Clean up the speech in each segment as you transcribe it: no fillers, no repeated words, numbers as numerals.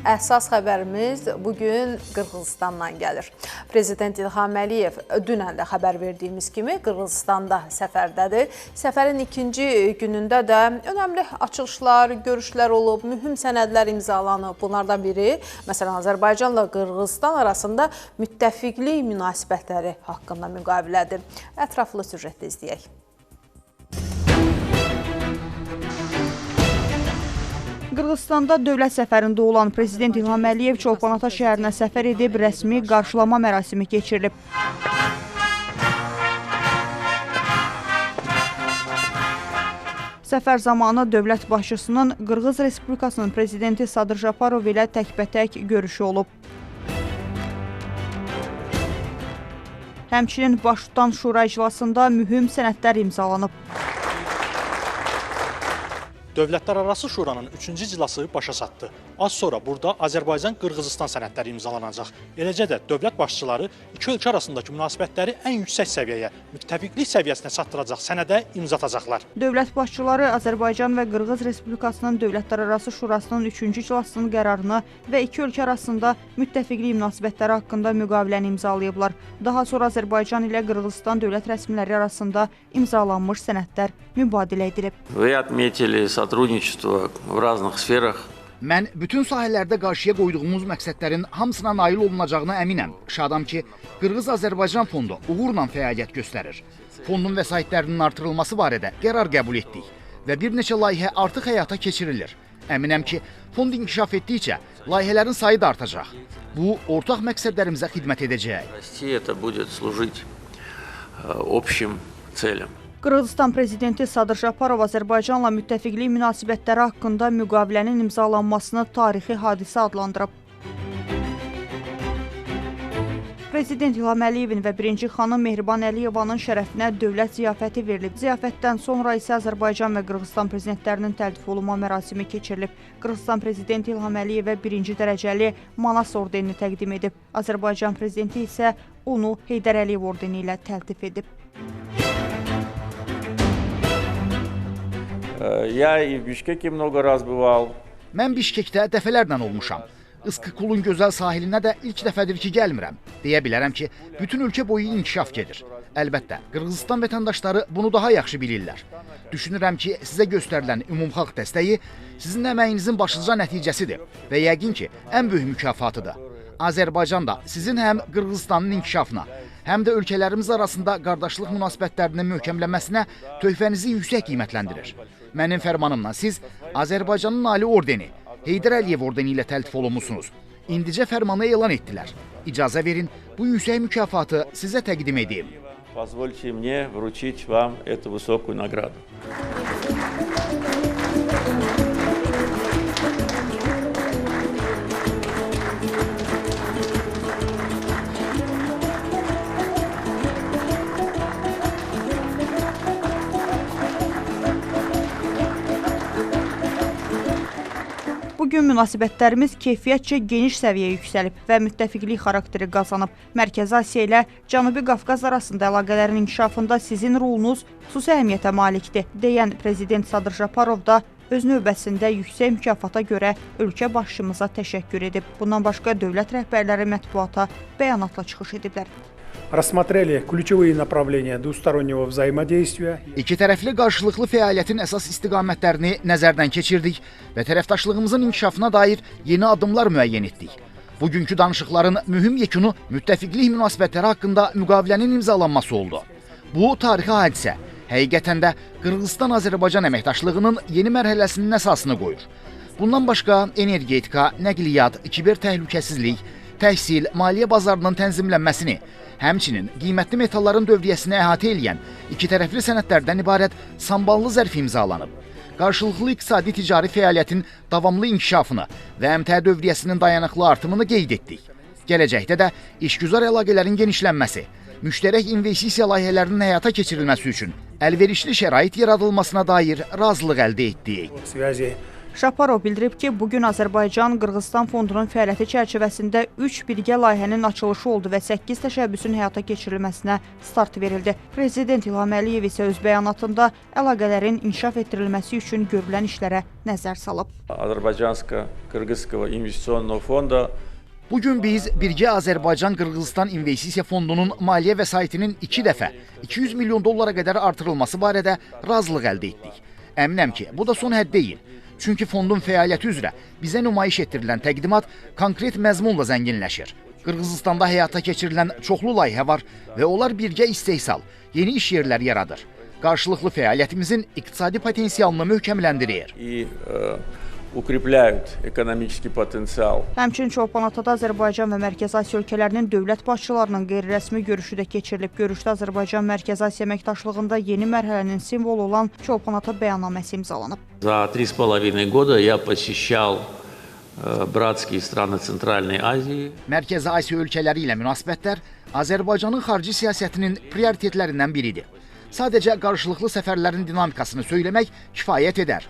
Əsas xəbərimiz bugün Qırğızıstandan gəlir. Prezident İlham Əliyev dünən də xəbər verdiyimiz kimi Qırğızıstanda səfərdədir. Səfərin ikinci günündə də önəmli açılışlar, görüşlər olub, mühüm sənədlər imzalanıb. Bunlardan biri, məsələn, Azərbaycanla Qırğızıstan arasında müttəfiqlik münasibətləri haqqında müqavilədir. Ətraflı süjetdə izləyək. Qırğızstanda dövlət səfərində olan Prezident İlham Əliyev Çolpanata şəhərinə səfər edib rəsmi qarşılama mərasimi keçirilib. Səfər zamanı dövlət başçısının Qırğız Respublikasının prezidenti Sadır Japarov ilə təkbətək görüşü olub. Həmçinin baş tutan şura iclasında mühüm sənədlər imzalanıb. Dövlətlərarası Şuranın 3-cü iclası başa çatdı. Az sonra burada Azərbaycan-Qırğızıstan sənədləri imzalanacaq. Eləcə də dövlət başçıları iki ölkə arasındakı münasibətləri ən yüksək səviyyəyə, müttəfiqlik səviyyəsinə çatdıracaq sənədə imza atacaqlar. Dövlət başçıları Azərbaycan və Qırğız Respublikasının Dövlətlərarası Şurasının 3-cü iclasının qərarını və iki ölkə arasında müttəfiqlik münasibətləri haqqında müqaviləni imzalayıblar. Daha sonra Azərbaycan ilə Qırğızistan dövlət rəsmiləri arasında imzalanmış sənədlər mübadilə edilib. Сотрудничество в разных сферах. Mən bütün sahələrdə qarşıya qoyduğumuz məqsədlərin hamısına nail olunacağına əminəm. Şadam ki, Qırğız-Azərbaycan fondu uğurla fəaliyyət göstərir. Fondun vəsaitlərinin artırılması barədə qərar qəbul etdik və bir neçə layihə artıq həyata keçirilir. Əminəm ki, fond inkişaf etdikcə layihələrin sayı da artacaq. Bu, ortaq məqsədlərimizə xidmət edəcək. Это будет служить общим целям. Qırğızistan prezidenti Sadır Japarov Azərbaycanla müttəfiqlik münasibətləri haqqında müqavilənin imzalanmasını tarixi hadisə adlandırıb. Prezident İlham Əliyevin və birinci xanım Mehriban Əliyevanın şərəfinə dövlət ziyafəti verilib. Ziyafətdən sonra isə Azərbaycan və Qırğızistan prezidentlərinin təltif olunma mərasimi keçirilib. Qırğızistan prezidenti İlham Əliyevə birinci dərəcəli Manas ordenini təqdim edib. Azərbaycan prezidenti isə onu Heydər Əliyev ordeni ilə təltif edib. Я и в Бишкеке много раз бывал. Mən Bişkekdə dəfələrlə olmuşam. Iskıkulun gözəl sahilinə də ilk dəfədir ki, gəlmirəm. Deyə bilərəm ki, bütün ölkə boyu inkişaf gedir. Əlbəttə, Qırğızistan vətəndaşları bunu daha yaxşı bilirlər. Düşünürəm ki, sizə göstərilən ümumxalq dəstəyi sizin əməyinizin başlıca nəticəsidir və yəqin ki, ən böyük mükafatıdır. Azərbaycan da sizin həm Qırğızıstanın inkişafına, həm də ölkələrimiz arasında qardaşlıq münasibətlərinin möhkəmlənməsinə töhfənizi yüksək qiymətləndirir. Mənim fərmanımla siz Azərbaycanın Ali ordeni, Heydər Əliyev ordeni ilə təltif olunmusunuz. İndicə fərmanı elan etdilər. İcazə verin, bu yüksək mükafatı sizə təqdim edeyim. Позвольте мне вручить вам эту высокую награду. Bugün münasibətlərimiz keyfiyyətcə geniş səviyyəyə yüksəlib və müttəfiqlik xarakteri qazanıb. Mərkəzi Asiya ilə Cənubi Qafqaz arasında əlaqələrin inkişafında sizin rolunuz xüsusi əhəmiyyətə malikdir, deyən Prezident Sadır Japarov da öz növbəsində yüksək mükafata görə ölkə başçımıza təşəkkür edib. Bundan başqa dövlət rəhbərləri mətbuata bəyanatla çıxış ediblər. Рассмотрели ключевые направления двустороннего взаимодействия. İki tərəfli qarşılıqlı fəaliyyətin əsas istiqamətlərini nəzərdən keçirdik və tərəfdaşlığımızın inkişafına dair yeni addımlar müəyyən etdik. Bugünkü danışıqların mühüm yekunu müttəfiqlik münasibətləri haqqında müqavilənin imzalanması oldu. Bu tarixi hadisə həqiqətən də Qırğızistan-Azərbaycan əməkdaşlığının yeni mərhələsinin əsasını qoyur. Bundan başqa energetika, nəqliyyat, kiber təhlükəsizlik, təhsil, maliyyə bazarının tənzimlənməsini, həmçinin qiymətli metalların dövriyyəsini əhatə edən iki tərəfli sənədlərdən ibarət samballı zərf imzalanıb. Qarşılıqlı iqtisadi ticari fəaliyyətin davamlı inkişafını və əmtəə dövriyyəsinin dayanıqlı artımını qeyd etdik. Gələcəkdə də işgüzar əlaqələrin genişlənməsi, müştərək investisiya layihələrinin həyata keçirilməsi üçün əlverişli şərait yaradılmasına dair razılıq əldə etdik. Şaparov bildirib ki, bugün Azərbaycan-Qırğızstan fondunun fəaliyyəti çərçivəsində 3 birgə layihənin açılışı oldu və 8 təşəbbüsün həyata keçirilməsinə start verildi. Prezident İlham Əliyev isə öz bəyanatında əlaqələrin inkişaf etdirilməsi üçün görülən işlərə nəzər salıb. Azərbaycansko-Qırğızskого investisionного fonda Bugün biz birgə Azərbaycan-Qırğızstan İnvestisiya Fondunun maliyyə vəsaitinin 2 dəfə 200 milyon dollara qədər artırılması barədə razılıq əldə etdik. Əminəm ki, bu da son hədd deyil. Çünki fondun fəaliyyəti üzrə bizə nümayiş etdirilən təqdimat konkret məzmunla zənginləşir. Qırğızstanda həyata keçirilən çoxlu layihə var və onlar birgə istehsal, yeni iş yerləri yaradır. Qarşılıqlı fəaliyyətimizin iqtisadi potensialını möhkəmləndirir. Укрепляют экономический потенциал. Həmçinin Çolpanatada Azərbaycan və Mərkəzi Asiya ölkələrinin dövlət başçılarının qeyri-rəsmi görüşü də keçirilib. Görüşdə Azərbaycan Mərkəzi Asiya əməkdaşlığında yeni mərhələnin simvolu olan Çolpanata bəyannaməsi imzalanıb. За 3,5 года я посещал братские страны Центральной Азии. Mərkəzi Asiya ölkələri ilə münasibətlər Azərbaycanın xarici siyasətinin prioritetlərindən biridir. Sadəcə qarşılıqlı səfərlərin dinamikasını söyləmək kifayət edər.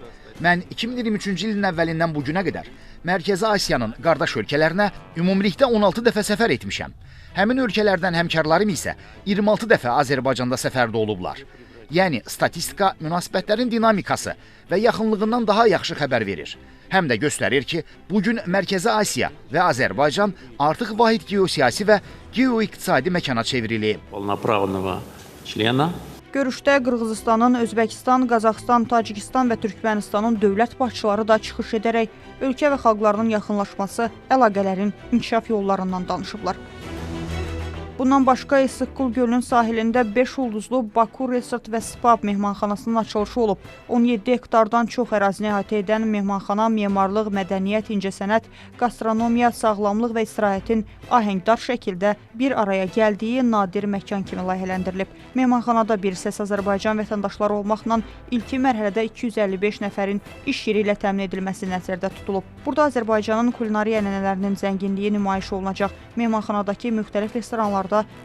Mən 2023-cü ilin əvvəlindən bu günə qədər Mərkəzi Asiyanın qardaş ölkələrinə ümumilikdə 16 dəfə səfər etmişəm. Həmin ölkələrdən həmkarlarım isə 26 dəfə Azərbaycanda səfərdə olublar. Yəni, statistika münasibətlərin dinamikası və yaxınlığından daha yaxşı xəbər verir. Həm də göstərir ki, bugün Mərkəzi Asiya və Azərbaycan artıq vahid geosiyasi və geoiqtisadi məkana çevrilib. Полноправного члена. Görüşdə Qırğızıstanın, Özbəkistan, Qazaxıstan, Tacikistan və Türkmənistanın dövlət başçıları da çıxış edərək ölkə və xalqlarının yaxınlaşması, əlaqələrin inkişaf yollarından danışıblar. Bundan başqa Isyk-Kul gölünün sahilində 5 ulduzlu Baku Resort və Spa mehmanxanasının açılışı olub. 17 hektardan çox ərazini əhatə edən mehmanxana memarlıq, mədəniyyət, incəsənət, gastronomiya, sağlamlıq və istirahətin ahəngdar şəkildə bir araya gəldiyi nadir məkan kimi layihələndirilib. Mehmanxanada bir səs Azərbaycan vətəndaşları olmaqla ilki mərhələdə 255 nəfərin iş yeri ilə təmin edilməsi nəzərdə tutulub. Burada Azərbaycanın kulinariya ənənələrinin zənginliyi nümayiş olunacaq. Mehmanxanadakı müxtəlif restoranlarda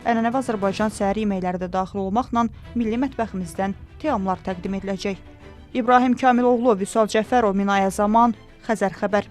ənənəvi Azərbaycan səhər yeməkləri də daxil olmaqla milli mətbəximizdən təamlar təqdim ediləcək. İbrahim Kamiloğlu, Vüsal Cəfərov, Minaya Zaman, Xəzər xəbər.